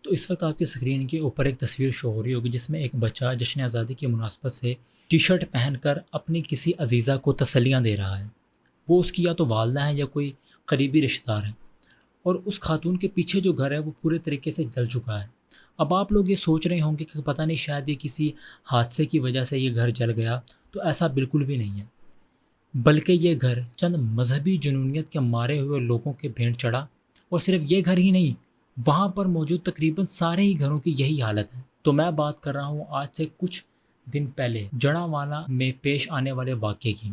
तो इस वक्त आपकी स्क्रीन के ऊपर एक तस्वीर शो हो रही होगी जिसमें एक बच्चा जश्न आज़ादी की मुनासबत से टी शर्ट पहनकर अपनी किसी अजीज़ा को तसल्लियाँ दे रहा है। वो उसकी या तो वालदा है या कोई करीबी रिश्तेदार है, और उस खातून के पीछे जो घर है वो पूरे तरीके से जल चुका है। अब आप लोग ये सोच रहे होंगे कि पता नहीं शायद ये किसी हादसे की वजह से ये घर जल गया, तो ऐसा बिल्कुल भी नहीं है। बल्कि ये घर चंद मजहबी जुनूनियत के मारे हुए लोगों के भेंट चढ़ा, और सिर्फ ये घर ही नहीं, वहाँ पर मौजूद तकरीबन सारे ही घरों की यही हालत है। तो मैं बात कर रहा हूँ आज से कुछ दिन पहले जड़ावाला में पेश आने वाले वाक़े की,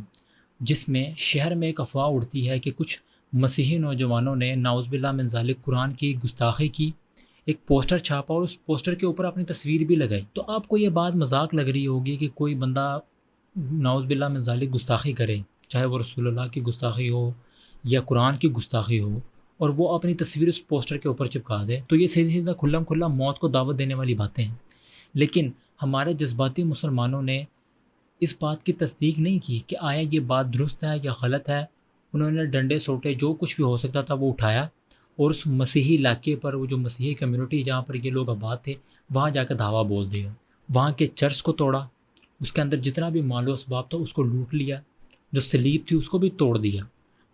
जिसमें शहर में एक अफवाह उड़ती है कि कुछ मसीही नौजवानों ने नाउज़ुबिल्लाह मिन ज़ालिक कुरान की गुस्ताखी की, एक पोस्टर छापा और उस पोस्टर के ऊपर अपनी तस्वीर भी लगाई। तो आपको ये बात मजाक लग रही होगी कि कोई बंदा नाउज़ुबिल्लाह मिन ज़ालिक गुस्ताखी करे, चाहे वो रसूलुल्लाह की गुस्ताखी हो या कुरान की गुस्ताखी हो, और वो अपनी तस्वीर उस पोस्टर के ऊपर चिपका दे, तो ये सीधी सीधा खुल्लम खुल्ला मौत को दावत देने वाली बातें हैं। लेकिन हमारे जज्बाती मुसलमानों ने इस बात की तस्दीक नहीं की कि आया ये बात दुरुस्त है या गलत है। उन्होंने डंडे सोटे जो कुछ भी हो सकता था वो उठाया, और उस मसीही इलाके पर, वो जो मसीही कम्युनिटी जहाँ पर ये लोग आबाद थे, वहाँ जाकर धावा बोल दिया। वहाँ के चर्च को तोड़ा, उसके अंदर जितना भी मालो असबाब था उसको लूट लिया, जो सलीब थी उसको भी तोड़ दिया,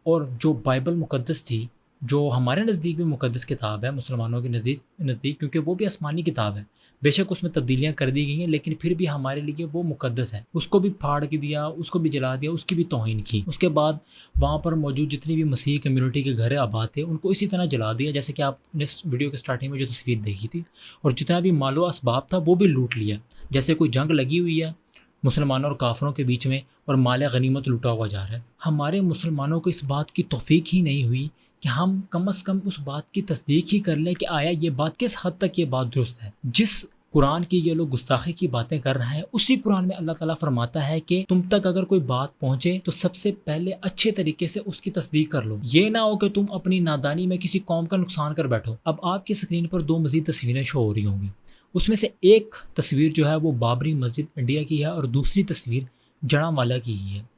और जो बाइबल मुक़द्दस थी, जो हमारे नज़दीक भी मुक़द्दस किताब है, मुसलमानों के नज़दीक क्योंकि वो भी आसमानी किताब है, बेशक उसमें तब्दीलियाँ कर दी गई हैं, लेकिन फिर भी हमारे लिए वो मुक़द्दस है, उसको भी फाड़ के दिया, उसको भी जला दिया, उसकी भी तौहीन की। उसके बाद वहाँ पर मौजूद जितनी भी मसीही कम्युनिटी के घर आबाद थे उनको इसी तरह जला दिया, जैसे कि आपने वीडियो के स्टार्टिंग में जो तस्वीर देखी थी, और जितना भी मालो असबाब था वो भी लूट लिया, जैसे कोई जंग लगी हुई है मुसलमानों और काफरों के बीच में और माल गनीमत लूटा हुआ जा रहा है। हमारे मुसलमानों को इस बात की तौफीक ही नहीं हुई कि हम कम से कम उस बात की तस्दीक ही कर लें कि आया ये बात किस हद तक ये बात दुरुस्त है। जिस कुरान की ये लोग गुस्ताखी की बातें कर रहे हैं, उसी कुरान में अल्लाह ताला फरमाता है कि तुम तक अगर कोई बात पहुंचे तो सबसे पहले अच्छे तरीके से उसकी तस्दीक कर लो, ये ना हो कि तुम अपनी नादानी में किसी कौम का नुकसान कर बैठो। अब आपकी स्क्रीन पर दो मजीद तस्वीरें शो हो रही होंगी, उसमें से एक तस्वीर जो है वो बाबरी मस्जिद इंडिया की है और दूसरी तस्वीर जड़ावाला की ही है।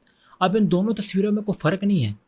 अब इन दोनों तस्वीरों में कोई फ़र्क नहीं है।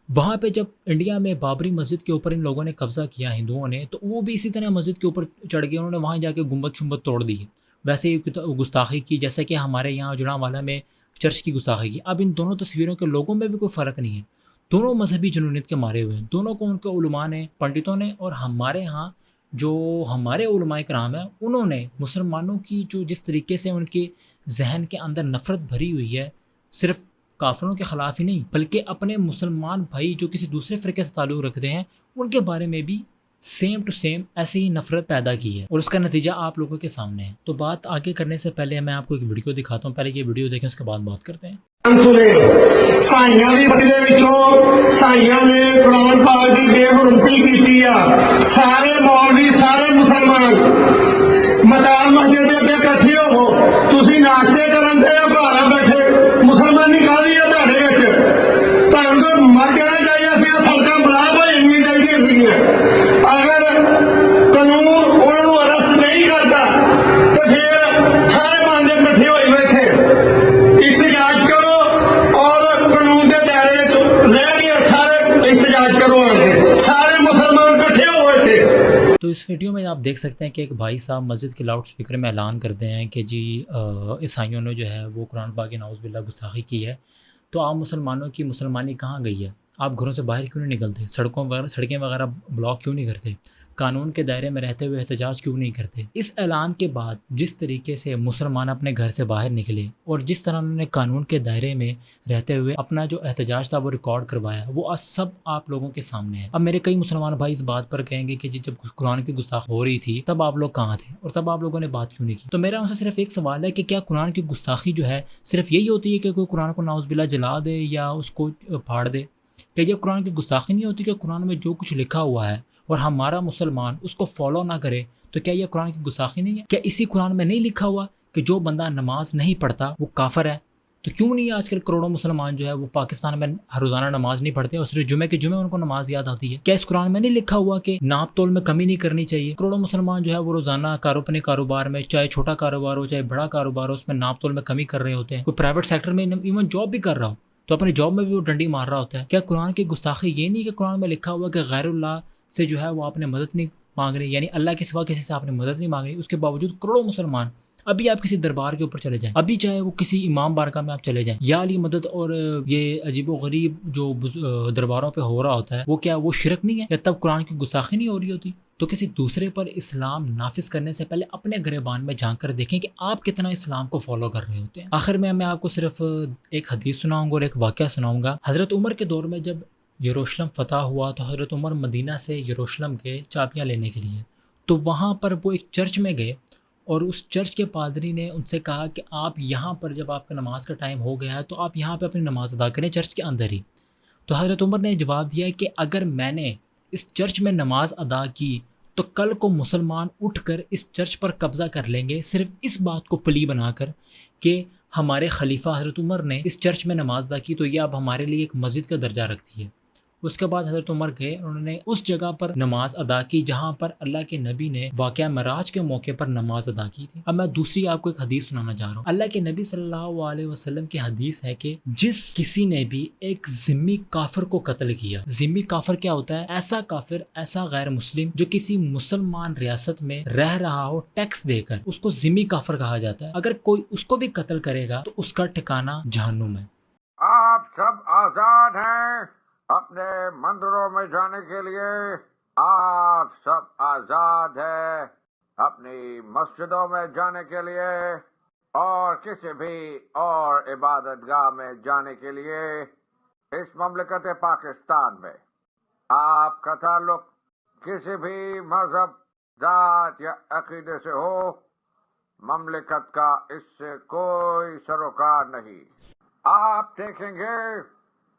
वहाँ पे जब इंडिया में बाबरी मस्जिद के ऊपर इन लोगों ने कब्ज़ा किया हिंदुओं ने, तो वो भी इसी तरह मस्जिद के ऊपर चढ़ गए, उन्होंने वहाँ जाके गुंबद शुंबद तोड़ दी है, वैसे ही गुस्ताखी की जैसे कि हमारे यहाँ जड़ावाला में चर्च की गुस्ताखी की। अब इन दोनों तस्वीरों के लोगों में भी कोई फ़र्क नहीं है, दोनों मजहबी जुनूनियत के मारे हुए हैं, दोनों को उनके उलमा ने, पंडितों ने, और हमारे यहाँ जो हमारे उलमाए कराम हैं उन्होंने मुसलमानों की जो जिस तरीके से उनके जहन के अंदर नफ़रत भरी हुई है, सिर्फ काफिरों के ख़िलाफ़ ही नहीं बल्कि अपने मुसलमान भाई जो किसी दूसरे फ़िरके से ताल्लुक़ रखते हैं उनके बारे में भी सेम टू सेम ऐसे ही नफ़रत पैदा की है, और उसका नतीजा आप लोगों के सामने है। तो बात आगे करने से पहले मैं आपको एक वीडियो दिखाता हूँ, पहले ये वीडियो देखें उसके बाद बात करते हैं। साइयां दी बत्ती दे विचों साइयां ने कुरान पाक दी बेहुरमती कीती आ। सारे मौलवी सारे मुसलमान मदार मस्जिद दे अगे इकट्ठे होवो, तुसीं नाश्ते करन दे घर बैठे मुसलमानी काहदी आ तुहाडे विच? तुहानूं तो मर जाना चाहिए सी, सड़कां बराबर हो जाणियां चाहिदियां सीगीआं। अगर कानून उन्होंने अरेस्ट नहीं करता तो फिर सारे बंदे इकट्ठे होए बैठे एहतजाज करो, और कानून के दायरे रह गए सारे एहतजाज करो, सारे मुसलमान इकट्ठे हुए थे। तो इस वीडियो में आप देख सकते हैं कि एक भाई साहब मस्जिद के लाउड स्पीकर में ऐलान करते हैं कि जी ईसाइयों ने जो है वो कुरान पाक की नाउज़ुबिल्लाह गुस्ताखी की है, तो आप मुसलमानों की मुसलमानी कहाँ गई है? आप घरों से बाहर क्यों नहीं निकलते? सड़कें वगैरह ब्लॉक क्यों नहीं करते? कानून के दायरे में रहते हुए एहतजाज क्यों नहीं करते? इस ऐलान के बाद जिस तरीके से मुसलमान अपने घर से बाहर निकले और जिस तरह उन्होंने कानून के दायरे में रहते हुए अपना जो एहतजाज था वो रिकॉर्ड करवाया, वो आज सब आप लोगों के सामने है। अब मेरे कई मुसलमान भाई इस बात पर कहेंगे कि जी जब कुरान की गुस्ताखी हो रही थी तब आप लोग कहाँ थे और तब आप लोगों ने बात क्यों नहीं की? तो मेरा उनसे सिर्फ एक सवाल है कि क्या कुरान की गुस्ताखी जो है सिर्फ यही होती है कि कोई कुरान को नाउज़ुबिल्लाह जला दे या उसको फाड़ दे? क्या ये कुरान की गुस्ताखी नहीं होती कि कुरान में जो कुछ लिखा हुआ है और हमारा मुसलमान उसको फॉलो ना करे, तो क्या ये कुरान की गुस्ताखी नहीं है? क्या इसी कुरान में नहीं लिखा हुआ कि जो बंदा नमाज नहीं पढ़ता वो काफिर है? तो क्यों नहीं आजकल करोड़ों मुसलमान जो है वो पाकिस्तान में हर रोज़ाना नमाज नहीं पढ़ते और सिर्फ जुमे के जुमे उनको नमाज याद आती है? क्या इस कुरान में नहीं लिखा हुआ कि नाप तोल में कमी नहीं करनी चाहिए? करोड़ों मुसलमान जो है वो रोज़ाना अपने कारोबार में, चाहे छोटा कारोबार हो चाहे बड़ा कारोबार हो, उसमें नाप तोल में कमी कर रहे होते हैं। कोई प्राइवेट सेक्टर में इवन जॉब भी कर रहा हो तो अपने जॉब में भी वो डंडी मार रहा होता है। क्या कुरान की गुस्ताखी ये नहीं कि कुरान में लिखा हुआ कि गैरुल्लाह से जो है वो आपने मदद नहीं मांग रहे, यानी अल्लाह के सिवा किसी से आपने मदद नहीं मांग रही, उसके बावजूद करोड़ों मुसलमान अभी आप किसी दरबार के ऊपर चले जाएं, अभी चाहे वो किसी इमाम बारगाह में आप चले जाएं, या अली मदद और ये अजीबो गरीब जो दरबारों पे हो रहा होता है, वो क्या वो शिरक नहीं है? या तब कुरान की गुस्ताखी नहीं हो रही होती? तो किसी दूसरे पर इस्लाम नाफिज करने से पहले अपने गिरबान में झांक कर देखें कि आप कितना इस्लाम को फॉलो कर रहे होते हैं। आखिर में मैं आपको सिर्फ एक हदीस सुनाऊंगा और एक वाक़या सुनाऊंगा। हज़रत उमर के दौर में जब यरूशलेम फतह हुआ तो हज़रत उमर मदीना से यरूशलेम गए चाबियाँ लेने के लिए। तो वहाँ पर वो एक चर्च में गए और उस चर्च के पादरी ने उनसे कहा कि आप यहाँ पर जब आपका नमाज का टाइम हो गया है तो आप यहाँ पे अपनी नमाज़ अदा करें चर्च के अंदर ही। तो हज़रत उमर ने जवाब दिया कि अगर मैंने इस चर्च में नमाज अदा की तो कल को मुसलमान उठकर इस चर्च पर कब्ज़ा कर लेंगे, सिर्फ इस बात को पली बनाकर कि हमारे खलीफा हज़रत उमर ने इस चर्च में नमाज अदा की तो ये अब हमारे लिए एक मस्जिद का दर्जा रखती है। उसके बाद हज़रत उमर गए और उन्होंने उस जगह पर नमाज अदा की जहाँ पर अल्लाह के नबी ने वाक़या मराज के मौके पर नमाज अदा की थी। अब मैं दूसरी आपको एक हदीस सुनाना चाह रहा हूँ। अल्लाह के नबी सल्लल्लाहु अलैहि वसल्लम की हदीस है कि जिस किसी ने भी एक ज़िम्मी काफिर को कत्ल किया, ज़िम्मी काफिर क्या होता है? ऐसा काफिर, ऐसा गैर मुस्लिम जो किसी मुसलमान रियासत में रह रहा हो टैक्स देकर, उसको ज़िम्मी काफिर कहा जाता है। अगर कोई उसको भी कत्ल करेगा तो उसका ठिकाना जहन्नुम है। आप सब आजाद हैं अपने मंदिरों में जाने के लिए, आप सब आजाद हैं अपनी मस्जिदों में जाने के लिए और किसी भी और इबादतगाह में जाने के लिए। इस ममलकत पाकिस्तान में आपका ताल्लुक किसी भी मजहब, जात या अकीदे से हो, ममलकत का इससे कोई सरोकार नहीं। आप देखेंगे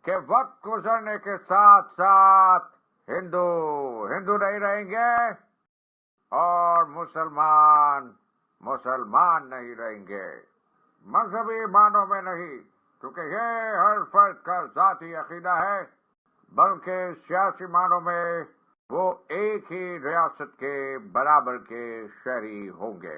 कि वक्त गुजरने के साथ साथ हिंदू हिंदू नहीं रहेंगे और मुसलमान मुसलमान नहीं रहेंगे। मजहबी मानों में नहीं, क्योंकि ये हर फर्द का जाती अकीदा है, बल्कि सियासी मानों में वो एक ही रियासत के बराबर के शहरी होंगे।